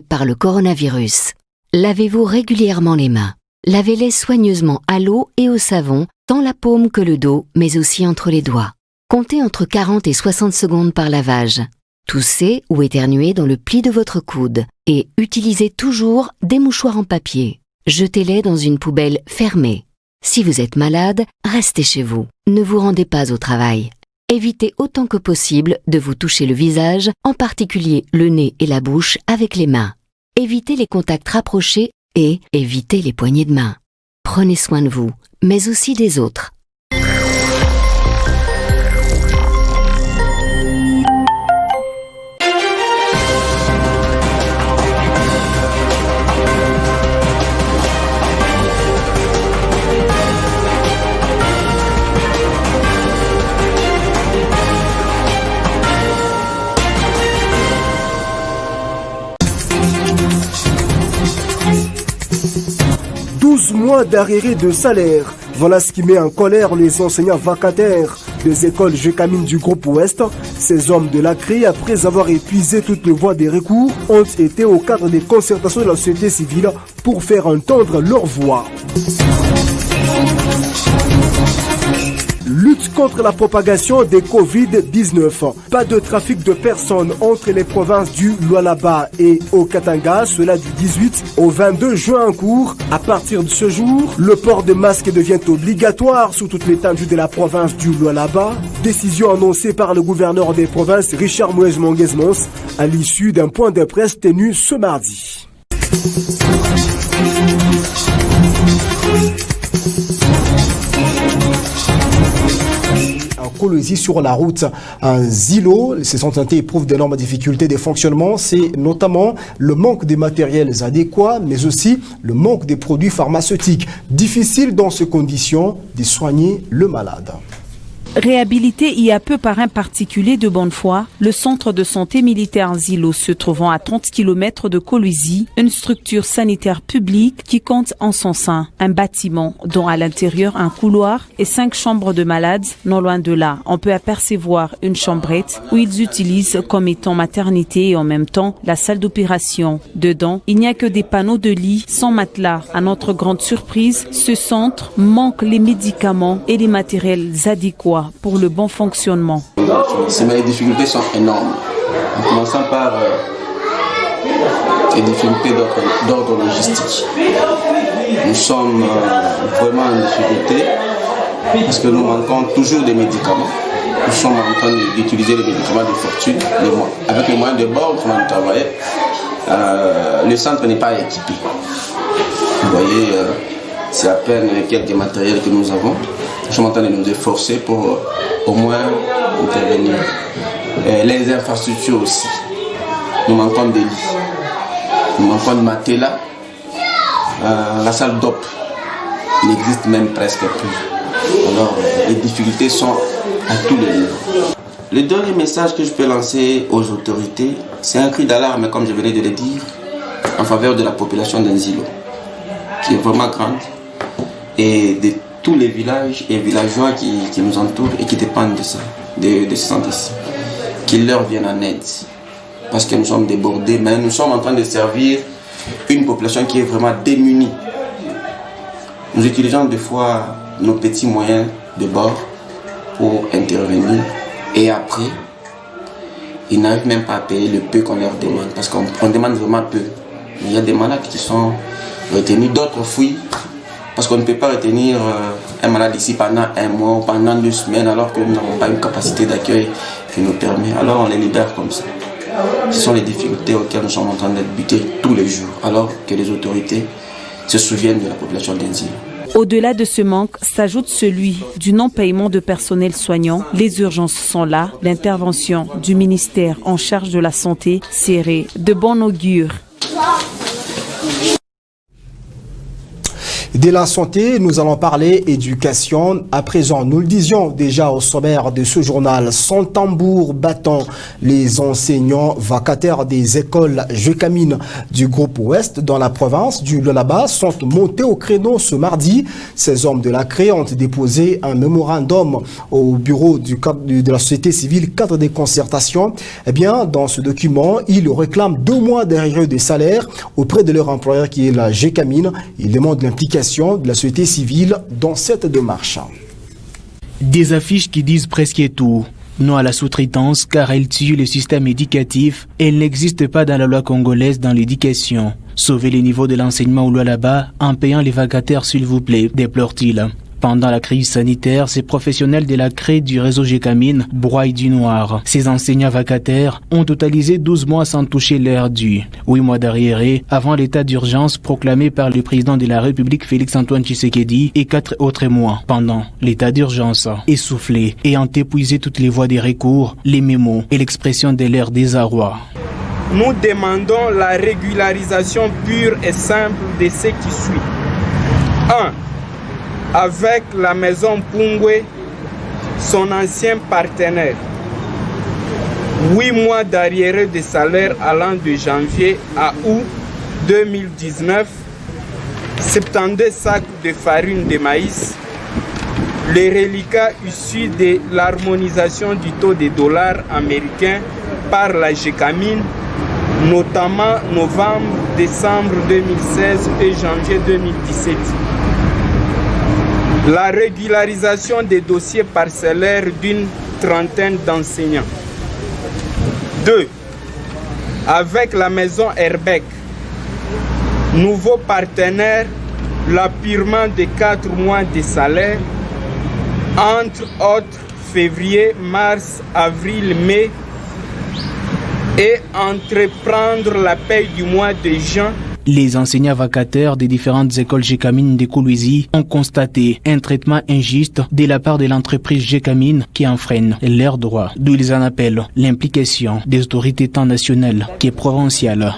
par le coronavirus. Lavez-vous régulièrement les mains. Lavez-les soigneusement à l'eau et au savon, tant la paume que le dos, mais aussi entre les doigts. Comptez entre 40 et 60 secondes par lavage. Toussez ou éternuez dans le pli de votre coude et utilisez toujours des mouchoirs en papier. Jetez-les dans une poubelle fermée. Si vous êtes malade, restez chez vous. Ne vous rendez pas au travail. Évitez autant que possible de vous toucher le visage, en particulier le nez et la bouche avec les mains. Évitez les contacts rapprochés et évitez les poignées de main. Prenez soin de vous, mais aussi des autres. Mois d'arriérés de salaire. Voilà ce qui met en colère les enseignants vacataires des écoles Gécamine du groupe Ouest. Ces hommes de la CRI, après avoir épuisé toutes les voies des recours, ont été au cadre des concertations de la société civile pour faire entendre leur voix. Lutte contre la propagation des Covid-19. Pas de trafic de personnes entre les provinces du Lualaba et au Katanga, cela du 18 au 22 juin en cours. À partir de ce jour, le port de masque devient obligatoire sur toute l'étendue de la province du Lualaba. Décision annoncée par le gouverneur des provinces, Richard Moïse Monguez-Mons, à l'issue d'un point de presse tenu ce mardi. En Colosie, sur la route à Zilo, ces santé éprouvent d'énormes difficultés de fonctionnement. C'est notamment le manque de matériels adéquats, mais aussi le manque de produits pharmaceutiques. Difficile dans ces conditions de soigner le malade. Réhabilité il y a peu par un particulier de bonne foi, le centre de santé militaire Zilo se trouvant à 30 km de Kolwezi, une structure sanitaire publique qui compte en son sein un bâtiment dont à l'intérieur un couloir et 5 chambres de malades. Non loin de là, on peut apercevoir une chambrette où ils utilisent comme étant maternité et en même temps la salle d'opération. Dedans, il n'y a que des panneaux de lit sans matelas. À notre grande surprise, ce centre manque les médicaments et les matériels adéquats pour le bon fonctionnement. Les difficultés sont énormes. En commençant par les difficultés d'ordre logistique. Nous sommes vraiment en difficulté parce que nous manquons toujours des médicaments. Nous sommes en train d'utiliser les médicaments de fortune. Avec les moyens de bord qu'on a travaillé, le centre n'est pas équipé. Vous voyez, c'est à peine quelques matériels que nous avons. Nous sommes en train de nous efforcer pour au moins intervenir. Les infrastructures aussi. Nous manquons de lits. Nous manquons de matelas. La salle d'op n'existe même presque plus. Alors, les difficultés sont à tous les niveaux. Le dernier message que je peux lancer aux autorités, c'est un cri d'alarme, comme je venais de le dire, en faveur de la population d'Enzilo, qui est vraiment grande, et de tous les villages et villageois qui nous entourent et qui dépendent de ça, de ce centre-ci, qu'ils leur viennent en aide. Parce que nous sommes débordés, mais nous sommes en train de servir une population qui est vraiment démunie. Nous utilisons des fois nos petits moyens de bord pour intervenir et après, ils n'arrivent même pas à payer le peu qu'on leur demande parce qu'on demande vraiment peu. Il y a des malades qui sont retenus, d'autres fuient. Parce qu'on ne peut pas retenir un malade ici pendant un mois ou pendant 2 semaines alors que nous n'avons pas une capacité d'accueil qui nous permet. Alors on les libère comme ça. Ce sont les difficultés auxquelles nous sommes en train d'être butés tous les jours alors que les autorités se souviennent de la population d'Enzilo. Au-delà de ce manque, s'ajoute celui du non-paiement de personnel soignant. Les urgences sont là. L'intervention du ministère en charge de la santé serait de bon augure. De la santé, nous allons parler éducation. À présent, nous le disions déjà au sommaire de ce journal, sans tambour battant, les enseignants vacataires des écoles Gécamine du groupe Ouest dans la province du Lualaba sont montés au créneau ce mardi. Ces hommes de la CRE ont déposé un mémorandum au bureau de la société civile cadre des concertations. Eh bien, dans ce document, ils réclament 2 mois d'arriérés de salaire auprès de leur employeur qui est la Gécamine. Ils demandent l'implication de la société civile dans cette démarche. Des affiches qui disent presque tout. Non à la sous-traitance car elle tue le système éducatif et elle n'existe pas dans la loi congolaise dans l'éducation. Sauvez les niveaux de l'enseignement au là-bas en payant les vacataires s'il vous plaît, déplore-t-il. Pendant la crise sanitaire, ces professionnels de la CRE du réseau Gécamine broient du noir. Ces enseignants vacataires ont totalisé 12 mois sans toucher leur dû. 8 mois d'arriérés avant l'état d'urgence proclamé par le président de la République Félix-Antoine Tshisekedi et 4 autres mois pendant l'état d'urgence. Essoufflés, ayant épuisé toutes les voies des recours, les mémos et l'expression de leur désarroi. Nous demandons la régularisation pure et simple de ce qui suit. 1. Avec la maison Pungwe, son ancien partenaire. 8 mois d'arriérés de salaire allant de janvier à août 2019, 72 sacs de farine de maïs, les reliquats issus de l'harmonisation du taux de dollars américain par la Gécamine, notamment novembre, décembre 2016 et janvier 2017. La régularisation des dossiers parcellaires d'une trentaine d'enseignants. 2. Avec la maison Herbeck, nouveau partenaire, l'appurement de 4 mois de salaire, entre autres février, mars, avril, mai, et entreprendre la paie du mois de juin. Les enseignants vacataires des différentes écoles Gécamine de Kolwezi ont constaté un traitement injuste de la part de l'entreprise Gécamine qui enfreint leurs droits, d'où ils en appellent l'implication des autorités tant nationales que provinciales.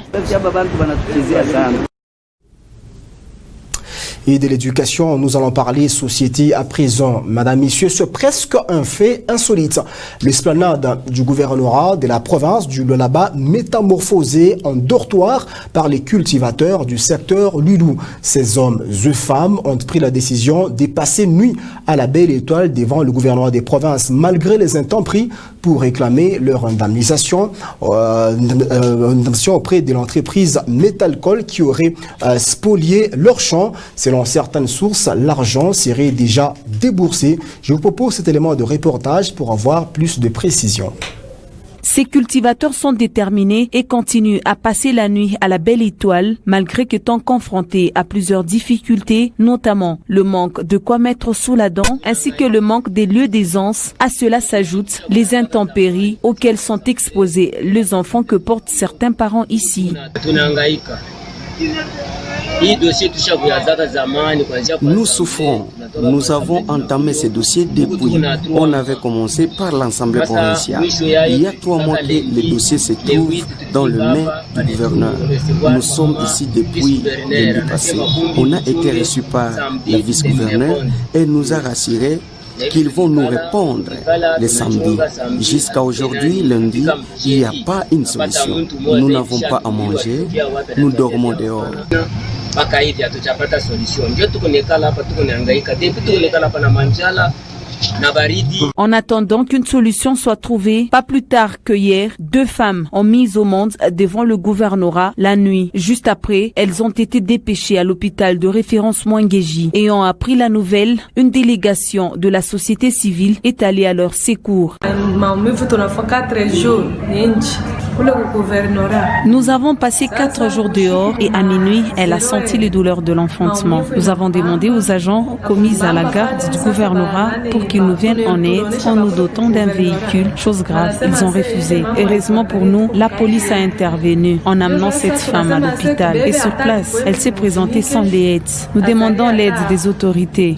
Et de l'éducation, nous allons parler société à présent. Madame, Messieurs, c'est presque un fait insolite. L'esplanade du gouvernorat de la province du Lualaba métamorphosée en dortoir par les cultivateurs du secteur Lulou. Ces hommes et femmes ont pris la décision de passer nuit à la belle étoile devant le gouvernorat des provinces malgré les intempéries pour réclamer leur indemnisation, auprès de l'entreprise Métalcol qui aurait spolié leur champ. Selon certaines sources, l'argent serait déjà déboursé. Je vous propose cet élément de reportage pour avoir plus de précision. Ces cultivateurs sont déterminés et continuent à passer la nuit à la belle étoile, malgré qu'étant confrontés à plusieurs difficultés, notamment le manque de quoi mettre sous la dent, ainsi que le manque des lieux d'aisance. À cela s'ajoutent les intempéries auxquelles sont exposés les enfants que portent certains parents ici. Nous souffrons. Nous avons entamé ces dossiers depuis. On avait commencé par l'Assemblée provinciale. Il y a 3 mois que les dossiers se trouvent dans le main du gouverneur. Nous sommes ici depuis le mois passé. On a été reçus par le vice-gouverneur et nous a rassurés qu'ils vont nous répondre le samedi. Jusqu'à aujourd'hui, lundi, il n'y a pas une solution. Nous n'avons pas à manger, nous dormons dehors. En attendant qu'une solution soit trouvée, pas plus tard que hier, 2 femmes ont mis au monde devant le gouvernorat la nuit. Juste après, elles ont été dépêchées à l'hôpital de référence Mwangeji. Ayant appris la nouvelle, une délégation de la société civile est allée à leur secours. Nous avons passé 4 jours dehors et à minuit, elle a senti les douleurs de l'enfantement. Nous avons demandé aux agents commis à la garde du gouvernorat pour qu'ils nous viennent en aide en nous dotant d'un véhicule. Chose grave, ils ont refusé. Heureusement pour nous, la police a intervenu en amenant cette femme à l'hôpital. Et sur place, elle s'est présentée sans l'aide. Nous demandons l'aide des autorités.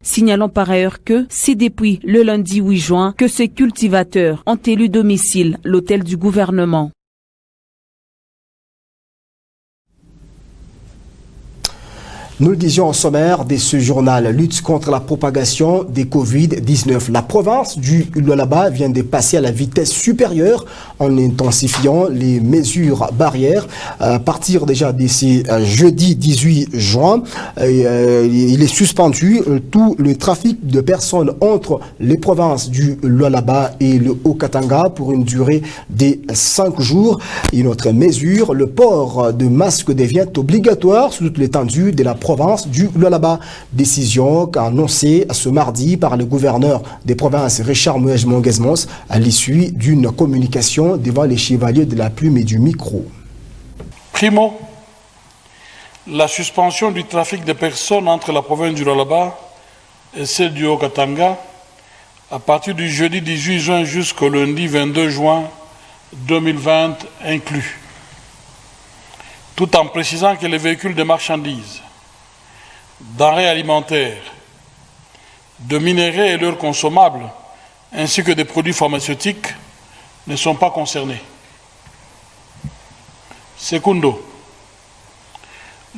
Signalons par ailleurs que c'est depuis le lundi 8 juin que ces cultivateurs ont élu domicile l'hôtel du gouvernement. Nous le disions au sommaire de ce journal, lutte contre la propagation des Covid-19. La province du Lualaba vient de passer à la vitesse supérieure en intensifiant les mesures barrières. À partir déjà d'ici jeudi 18 juin, il est suspendu tout le trafic de personnes entre les provinces du Lualaba et le Haut-Katanga pour une durée de 5 jours. Une autre mesure, le port de masque devient obligatoire sur toute l'étendue de la province du Lualaba. Décision annoncée ce mardi par le gouverneur des provinces Richard Muej-Monguesmos à l'issue d'une communication devant les chevaliers de la plume et du micro. Primo, la suspension du trafic de personnes entre la province du Lualaba et celle du Haut-Katanga à partir du jeudi 18 juin jusqu'au lundi 22 juin 2020 inclus, tout en précisant que les véhicules de marchandises, denrées alimentaires, de minerais et leurs consommables, ainsi que des produits pharmaceutiques, ne sont pas concernés. Secundo,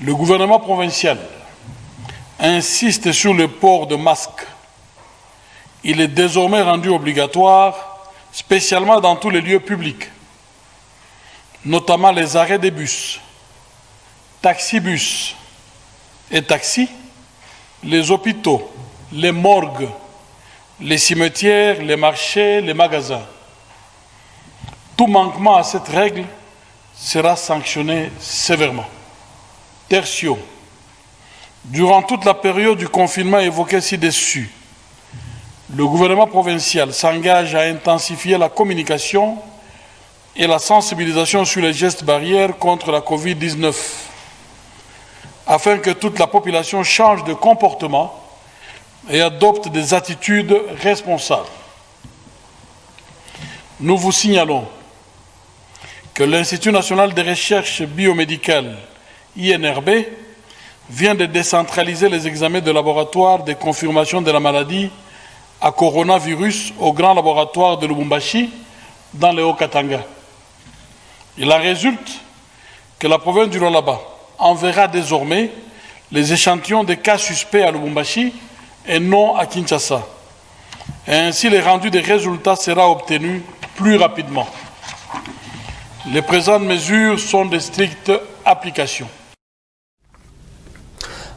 le gouvernement provincial insiste sur le port de masques. Il est désormais rendu obligatoire, spécialement dans tous les lieux publics, notamment les arrêts des bus, taxibus et taxis, les hôpitaux, les morgues, les cimetières, les marchés, les magasins. Tout manquement à cette règle sera sanctionné sévèrement. Tertio, durant toute la période du confinement évoqué ci-dessus, le gouvernement provincial s'engage à intensifier la communication et la sensibilisation sur les gestes barrières contre la Covid-19, afin que toute la population change de comportement et adopte des attitudes responsables. Nous vous signalons que l'Institut national de recherche biomédicale, INRB, vient de décentraliser les examens de laboratoire de confirmation de la maladie à coronavirus au grand laboratoire de Lubumbashi dans le Haut-Katanga. Il en résulte que la province du Lualaba enverra désormais les échantillons des cas suspects à Lubumbashi et non à Kinshasa. Et ainsi, le rendu des résultats sera obtenu plus rapidement. Les présentes mesures sont de stricte application.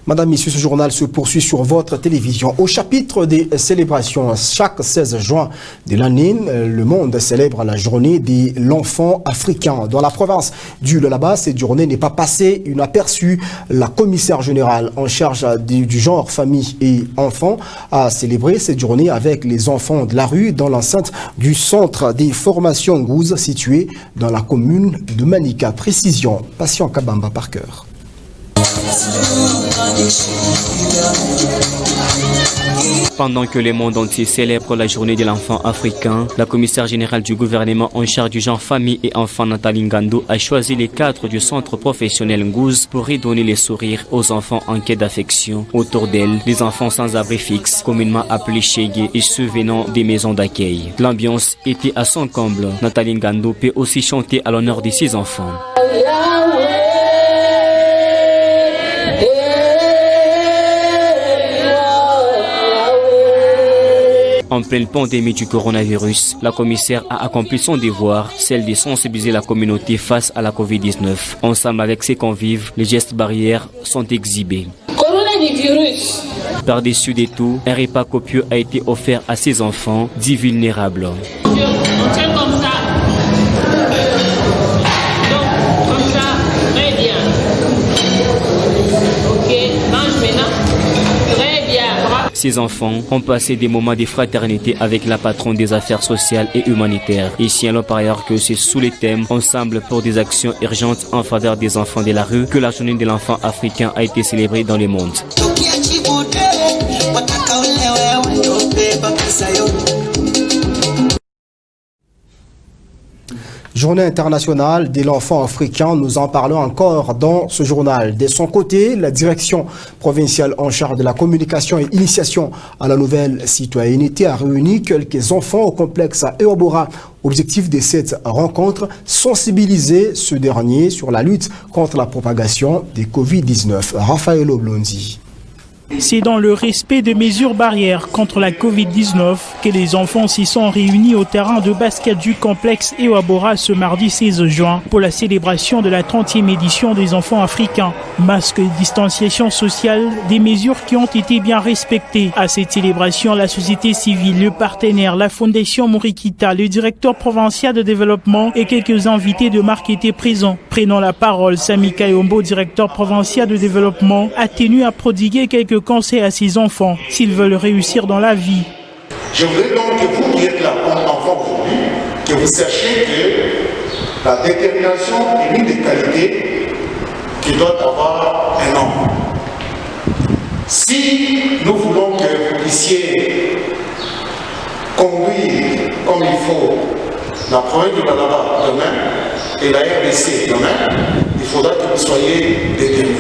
Madame, Messieurs, ce journal se poursuit sur votre télévision. Au chapitre des célébrations, chaque 16 juin de l'année, le monde célèbre la journée de l'enfant africain. Dans la province du Lualaba, cette journée n'est pas passée inaperçue. La commissaire générale en charge du genre famille et enfants a célébré cette journée avec les enfants de la rue dans l'enceinte du centre des formations Ngouze situé dans la commune de Manika. Précision, Patient Kabamba par cœur. Pendant que le monde entier célèbre la journée de l'enfant africain, la commissaire générale du gouvernement en charge du genre famille et enfants Nathalie Ngando a choisi les cadres du centre professionnel Ngouze pour redonner les sourires aux enfants en quête d'affection. Autour d'elle, les enfants sans abri fixe, communément appelés Chégué et ceux venant des maisons d'accueil. L'ambiance était à son comble. Nathalie Ngando peut aussi chanter à l'honneur de ses enfants. En pleine pandémie du coronavirus, la commissaire a accompli son devoir, celle de sensibiliser la communauté face à la Covid-19. Ensemble avec ses convives, les gestes barrières sont exhibés. Coronavirus. Par-dessus des tout, un repas copieux a été offert à ses enfants, dits vulnérables. On tient comme ça. Donc, comme ça, très bien. Ok, mange maintenant. Très bien. Ces enfants ont passé des moments de fraternité avec la patronne des affaires sociales et humanitaires. Et signalons par ailleurs que c'est sous les thèmes Ensemble pour des actions urgentes en faveur des enfants de la rue que la journée de l'enfant africain a été célébrée dans le monde. Journée internationale de l'enfant africain, nous en parlons encore dans ce journal. De son côté, la direction provinciale en charge de la communication et initiation à la nouvelle citoyenneté a réuni quelques enfants au complexe Ewabora. Objectif de cette rencontre, sensibiliser ce dernier sur la lutte contre la propagation des Covid-19. Raphaël Oblondi. C'est dans le respect des mesures barrières contre la Covid-19 que les enfants s'y sont réunis au terrain de basket du complexe Ewabora ce mardi 16 juin pour la célébration de la 30e édition des enfants africains. Masque et distanciation sociale, des mesures qui ont été bien respectées. À cette célébration, la société civile, le partenaire, la Fondation Morikita, le directeur provincial de développement et quelques invités de marque étaient présents. Prenant la parole, Sami Kayombo, directeur provincial de développement, a tenu à prodiguer quelques conseils à ses enfants s'ils veulent réussir dans la vie. Je voudrais donc que vous qui êtes là comme enfant aujourd'hui, que vous sachiez que la détermination est l'une des qualités qui doit avoir un homme. Si nous voulons que vous puissiez conduire comme il faut la province du Lualaba demain et la RDC demain, il faudra que vous soyez déterminés.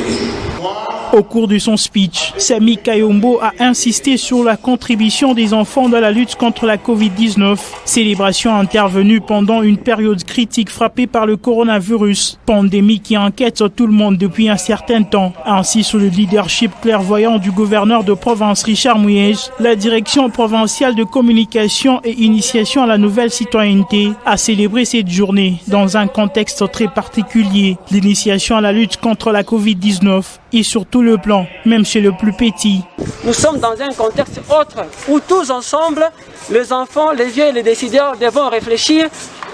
Au cours de son speech, Sami Kayombo a insisté sur la contribution des enfants dans la lutte contre la Covid-19. Célébration intervenue pendant une période critique frappée par le coronavirus, pandémie qui inquiète tout le monde depuis un certain temps. Ainsi, sous le leadership clairvoyant du gouverneur de province Richard Mouyej, la direction provinciale de communication et initiation à la nouvelle citoyenneté a célébré cette journée dans un contexte très particulier. L'initiation à la lutte contre la Covid-19 et surtout le plan, même chez le plus petit. Nous sommes dans un contexte autre où tous ensemble, les enfants, les vieux et les décideurs devront réfléchir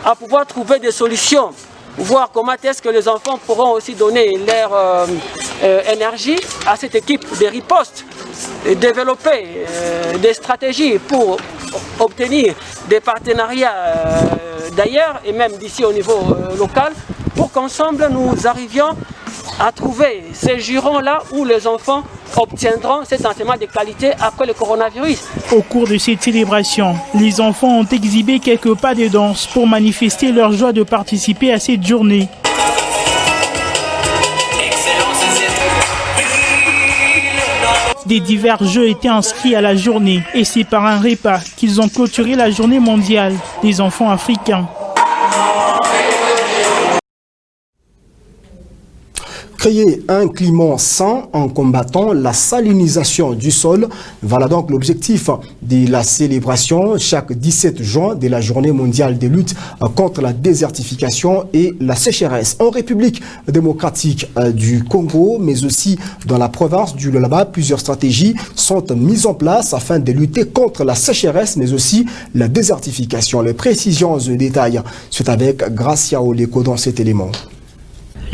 à pouvoir trouver des solutions, voir comment est-ce que les enfants pourront aussi donner leur énergie à cette équipe de riposte et développer des stratégies pour obtenir des partenariats d'ailleurs et même d'ici au niveau local pour qu'ensemble nous arrivions à trouver ces jurons-là où les enfants obtiendront cet enseignement de qualité après le coronavirus. Au cours de cette célébration, les enfants ont exhibé quelques pas de danse pour manifester leur joie de participer à cette journée. Des divers jeux étaient inscrits à la journée et c'est par un repas qu'ils ont clôturé la journée mondiale des enfants africains. Créer un climat sain en combattant la salinisation du sol. Voilà donc l'objectif de la célébration chaque 17 juin de la journée mondiale de lutte contre la désertification et la sécheresse. En République démocratique du Congo, mais aussi dans la province du Lualaba, plusieurs stratégies sont mises en place afin de lutter contre la sécheresse, mais aussi la désertification. Les précisions et détails, c'est avec Gracia Oleko dans cet élément.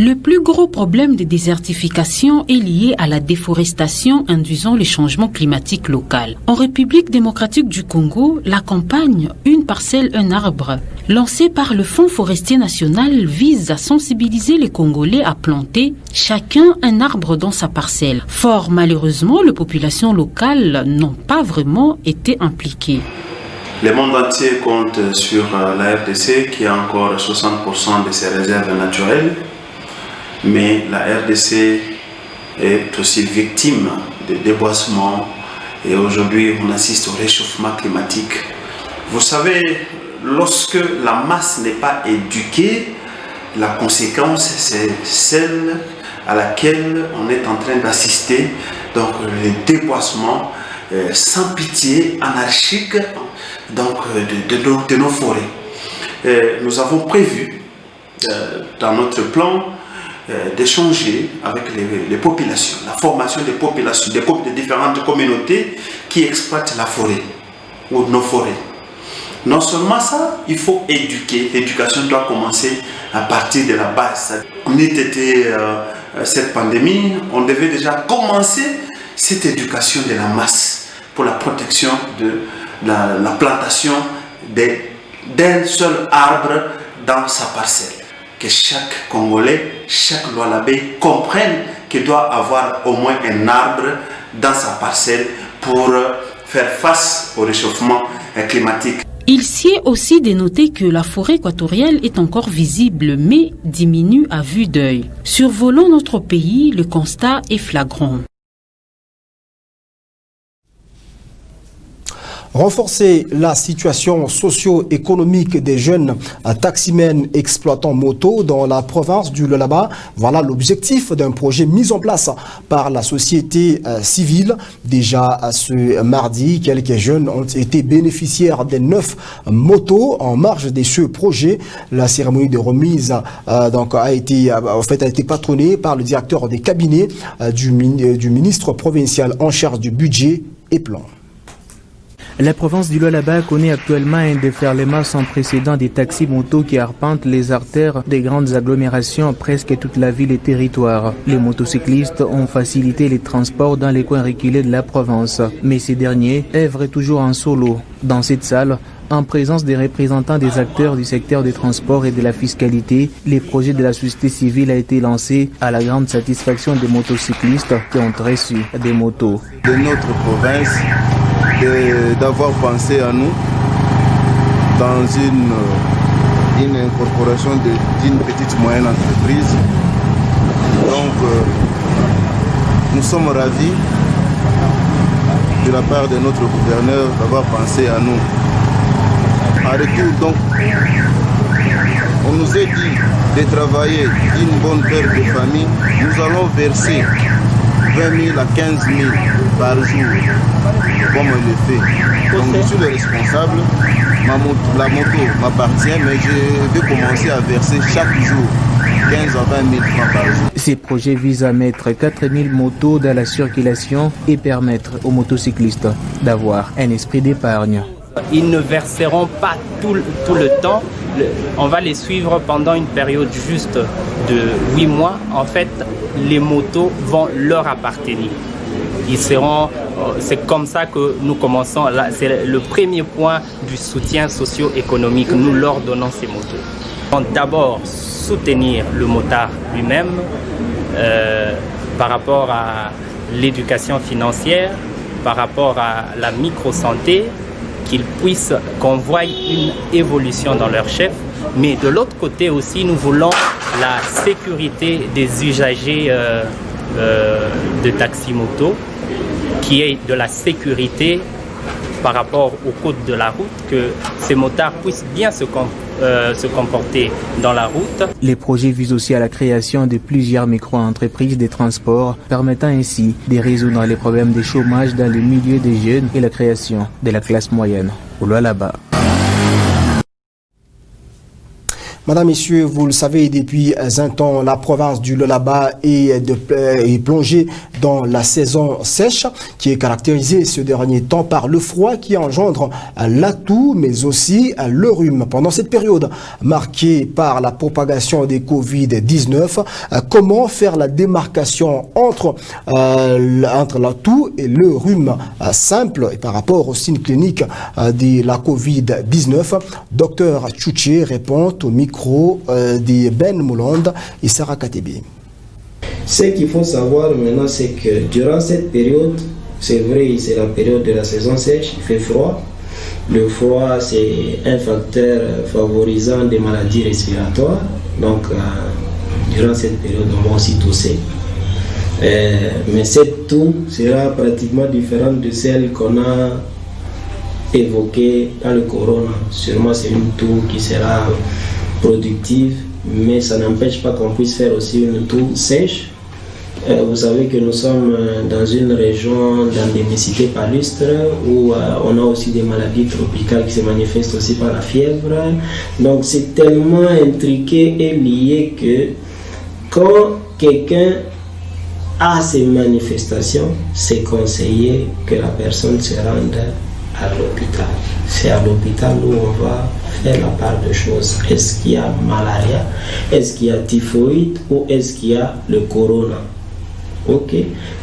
Le plus gros problème de désertification est lié à la déforestation induisant le changement climatique local. En République démocratique du Congo, la campagne « Une parcelle, un arbre » lancée par le Fonds forestier national vise à sensibiliser les Congolais à planter chacun un arbre dans sa parcelle. Fort malheureusement, les populations locales n'ont pas vraiment été impliquées. Le monde entier compte sur la RDC qui a encore 60% de ses réserves naturelles. Mais la RDC est aussi victime de déboissement et aujourd'hui on assiste au réchauffement climatique. Vous savez, lorsque la masse n'est pas éduquée, la conséquence c'est celle à laquelle on est en train d'assister, donc le déboissement sans pitié, anarchique donc, de nos forêts. Nous avons prévu dans notre plan d'échanger avec les populations, la formation des populations, des différentes communautés qui exploitent la forêt ou nos forêts. Non seulement ça, il faut éduquer. L'éducation doit commencer à partir de la base. On était cette pandémie, on devait déjà commencer cette éducation de la masse pour la protection de la plantation d'un seul arbre dans sa parcelle. Que chaque Congolais, chaque Lualabé comprenne qu'il doit avoir au moins un arbre dans sa parcelle pour faire face au réchauffement climatique. Il sied aussi de noter que la forêt équatoriale est encore visible mais diminue à vue d'œil. Survolant notre pays, le constat est flagrant. Renforcer la situation socio-économique des jeunes taximens exploitants moto dans la province du Lualaba. Voilà l'objectif d'un projet mis en place par la société civile. Déjà ce mardi, quelques jeunes ont été bénéficiaires des 9 motos en marge de ce projet. La cérémonie de remise a été patronnée par le directeur des cabinets du ministre provincial en charge du budget et plan. La province du Lualaba connaît actuellement un déferlement sans précédent des taxis-motos qui arpentent les artères des grandes agglomérations, presque toute la ville et territoire. Les motocyclistes ont facilité les transports dans les coins reculés de la province, mais ces derniers œuvrent toujours en solo. Dans cette salle, en présence des représentants des acteurs du secteur des transports et de la fiscalité, les projets de la société civile a été lancé à la grande satisfaction des motocyclistes qui ont reçu des motos. De notre province, d'avoir pensé à nous dans une incorporation d'une petite moyenne entreprise. Donc, nous sommes ravis de la part de notre gouverneur d'avoir pensé à nous. En retour, donc, on nous a dit de travailler une bonne paire de familles. Nous allons verser 20 000 à 15 000 par jour, comme on le fait. Donc je suis le responsable, la moto m'appartient, mais je vais commencer à verser chaque jour 15 à 20 000 francs par jour. Ces projets visent à mettre 4 000 motos dans la circulation et permettre aux motocyclistes d'avoir un esprit d'épargne. Ils ne verseront pas tout le temps. On va les suivre pendant une période juste de 8 mois. En fait, les motos vont leur appartenir. C'est comme ça que nous commençons. C'est le premier point du soutien socio-économique. Nous leur donnons ces motos. Donc, d'abord, soutenir le motard lui-même par rapport à l'éducation financière, par rapport à la micro-santé, qu'ils puissent qu'on voie une évolution dans leur chef. Mais de l'autre côté aussi, nous voulons la sécurité des usagers de taxi-moto, qui est de la sécurité par rapport au code de la route, que ces motards puissent bien se comporter dans la route. Les projets visent aussi à la création de plusieurs micro-entreprises de transport, permettant ainsi de résoudre les problèmes de chômage dans le milieu des jeunes et la création de la classe moyenne. Au Lualaba. Madame, Messieurs, vous le savez, depuis un temps, la province du Lualaba est plongée dans la saison sèche, qui est caractérisée ce dernier temps par le froid qui engendre la toux, mais aussi le rhume. Pendant cette période marquée par la propagation des Covid-19, comment faire la démarcation entre la toux et le rhume simple, et par rapport aux signes cliniques de la Covid-19? Docteur Tchouché répond au micro de Ben Moulande et Sarah Katebi. Ce qu'il faut savoir maintenant, c'est que durant cette période, c'est vrai, c'est la période de la saison sèche, il fait froid. Le froid, c'est un facteur favorisant des maladies respiratoires. Donc, durant cette période, on va aussi tousser. Mais cette toux sera pratiquement différente de celle qu'on a évoquée dans le corona. Sûrement, c'est une toux qui sera productive, mais ça n'empêche pas qu'on puisse faire aussi une toux sèche. Vous savez que nous sommes dans une région d'endémicité palustre où on a aussi des maladies tropicales qui se manifestent aussi par la fièvre. Donc c'est tellement intriqué et lié que quand quelqu'un a ces manifestations, c'est conseillé que la personne se rende à l'hôpital. C'est à l'hôpital où on va faire la part de choses. Est-ce qu'il y a malaria? Est-ce qu'il y a typhoïde? Ou est-ce qu'il y a le corona? Ok.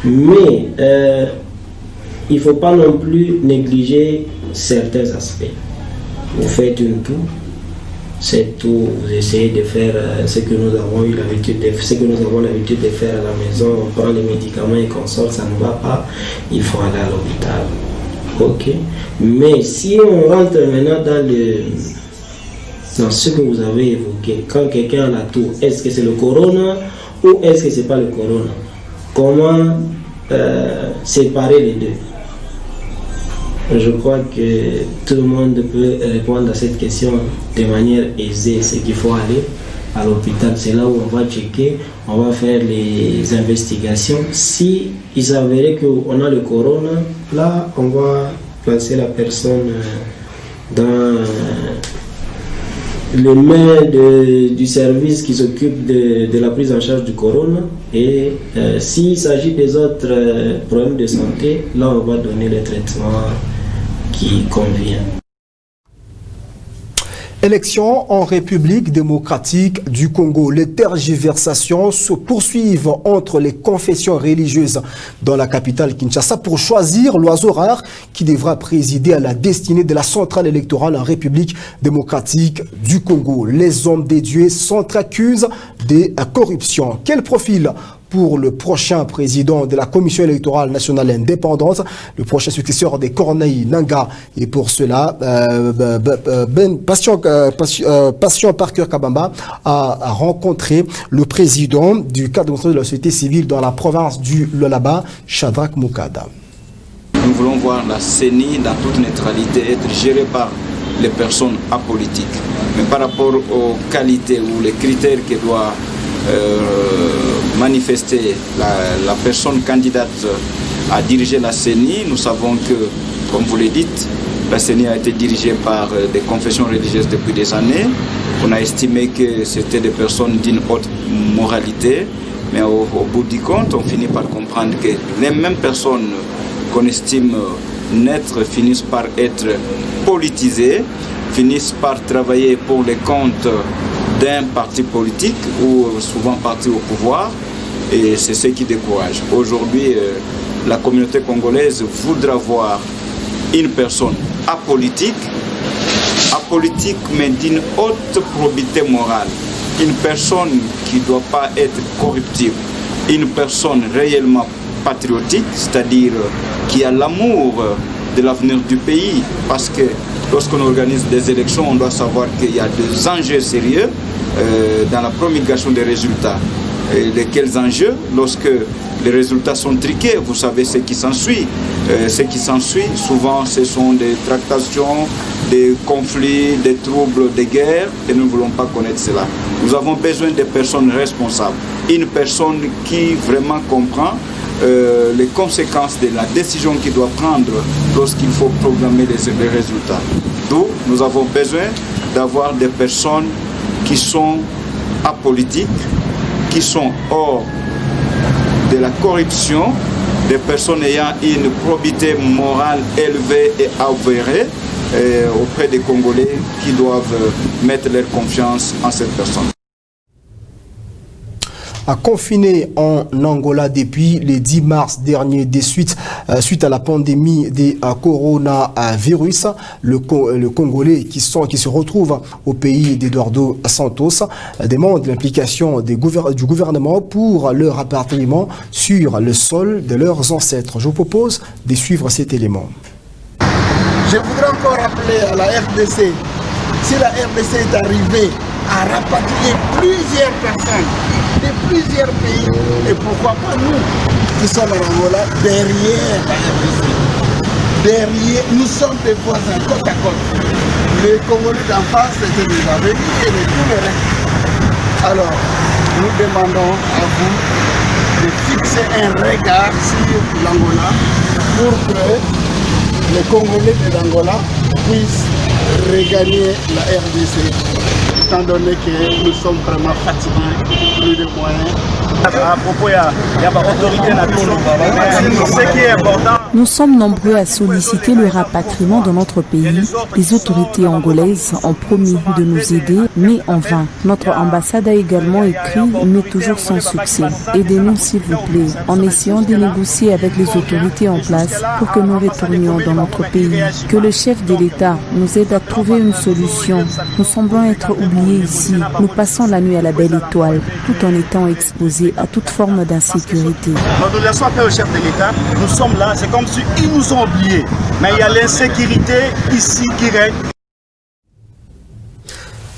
Mais il ne faut pas non plus négliger certains aspects. Vous faites une toux. Cette toux, vous essayez de faire ce que nous avons l'habitude de faire à la maison. On prend les médicaments et qu'on sort, ça ne va pas. Il faut aller à l'hôpital. Ok. Mais si on rentre maintenant dans ce que vous avez évoqué, quand quelqu'un a la toux, est-ce que c'est le corona ou est-ce que c'est pas le corona? Comment séparer les deux? Je crois que tout le monde peut répondre à cette question de manière aisée. C'est qu'il faut aller à l'hôpital, c'est là où on va checker, on va faire les investigations. Si il s'avérait qu'on a le corona, là on va placer la personne dans les mains du service qui s'occupe de la prise en charge du corona. Et s'il s'agit des autres problèmes de santé, là on va donner le traitement qui convient. Élection en République démocratique du Congo. Les tergiversations se poursuivent entre les confessions religieuses dans la capitale Kinshasa pour choisir l'oiseau rare qui devra présider à la destinée de la centrale électorale en République démocratique du Congo. Les hommes des dieux s'entre-accusent de corruption. Quel profil pour le prochain président de la Commission électorale nationale indépendante, le prochain successeur de Corneille Nangaa? Et pour cela, Passion Parker Kabamba a rencontré le président du cadre de la société civile dans la province du Lualaba, Shadrach Mukada. Nous voulons voir la CENI dans toute neutralité être gérée par les personnes apolitiques. Mais par rapport aux qualités ou les critères que doit manifester la personne candidate à diriger la CENI, nous savons que, comme vous le dites, la CENI a été dirigée par des confessions religieuses depuis des années. On a estimé que c'était des personnes d'une haute moralité, mais au bout du compte, on finit par comprendre que les mêmes personnes qu'on estime naître finissent par être politisées, finissent par travailler pour les comptes d'un parti politique ou souvent parti au pouvoir, et c'est ce qui décourage. Aujourd'hui, la communauté congolaise voudra voir une personne apolitique mais d'une haute probité morale, une personne qui ne doit pas être corruptible, une personne réellement patriotique, c'est-à-dire qui a l'amour de l'avenir du pays, parce que lorsqu'on organise des élections, on doit savoir qu'il y a des enjeux sérieux dans la promulgation des résultats. Et lesquels enjeux? Lorsque les résultats sont triqués, vous savez ce qui s'ensuit. Ce qui s'ensuit, souvent, ce sont des tractations, des conflits, des troubles, des guerres, et nous ne voulons pas connaître cela. Nous avons besoin de personnes responsables. Une personne qui vraiment comprend les conséquences de la décision qu'il doit prendre lorsqu'il faut programmer les résultats. D'où nous avons besoin d'avoir des personnes qui sont apolitiques, qui sont hors de la corruption, des personnes ayant une probité morale élevée et avérée auprès des Congolais qui doivent mettre leur confiance en cette personne. Confiné en Angola depuis le 10 mars dernier, suite à la pandémie des coronavirus, le Congolais qui se retrouve au pays d'Eduardo Santos demande l'implication du gouvernement pour leur rapatriement sur le sol de leurs ancêtres. Je vous propose de suivre cet élément. Je voudrais encore rappeler à la RDC, si la RDC est arrivée à rapatrier plusieurs personnes de plusieurs pays, et pourquoi pas nous qui sommes en Angola, derrière la RDC. Derrière, nous sommes des voisins côte à côte. Les Congolais d'en face, c'était des amis et de tous les restes. Alors, nous demandons à vous de fixer un regard sur l'Angola pour que les Congolais de l'Angola puissent regagner la RDC. Étant donné que nous sommes vraiment fatigués, plus de moyens. À propos, il y a autorité ce qui est important. Nous sommes nombreux à solliciter le rapatriement dans notre pays. Les autorités angolaises ont promis de nous aider, mais en vain. Notre ambassade a également écrit, mais toujours sans succès. Aidez-nous s'il vous plaît, en essayant de négocier avec les autorités en place pour que nous retournions dans notre pays. Que le chef de l'État nous aide à trouver une solution. Nous semblons être oubliés ici. Nous passons la nuit à la belle étoile, tout en étant exposés à toute forme d'insécurité. Notre relation au chef de l'État, nous sommes là, c'est comme reçus, ils nous ont oubliés. Mais il y a l'insécurité ici qui règne.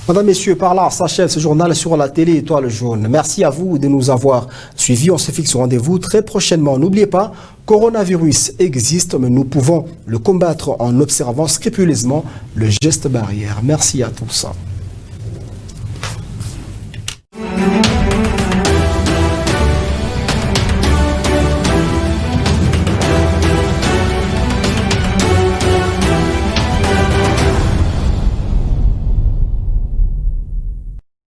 Madame, Messieurs, par là s'achève ce journal sur la télé Étoile Jaune. Merci à vous de nous avoir suivis. On se fixe au rendez-vous très prochainement. N'oubliez pas, coronavirus existe, mais nous pouvons le combattre en observant scrupuleusement le geste barrière. Merci à tous.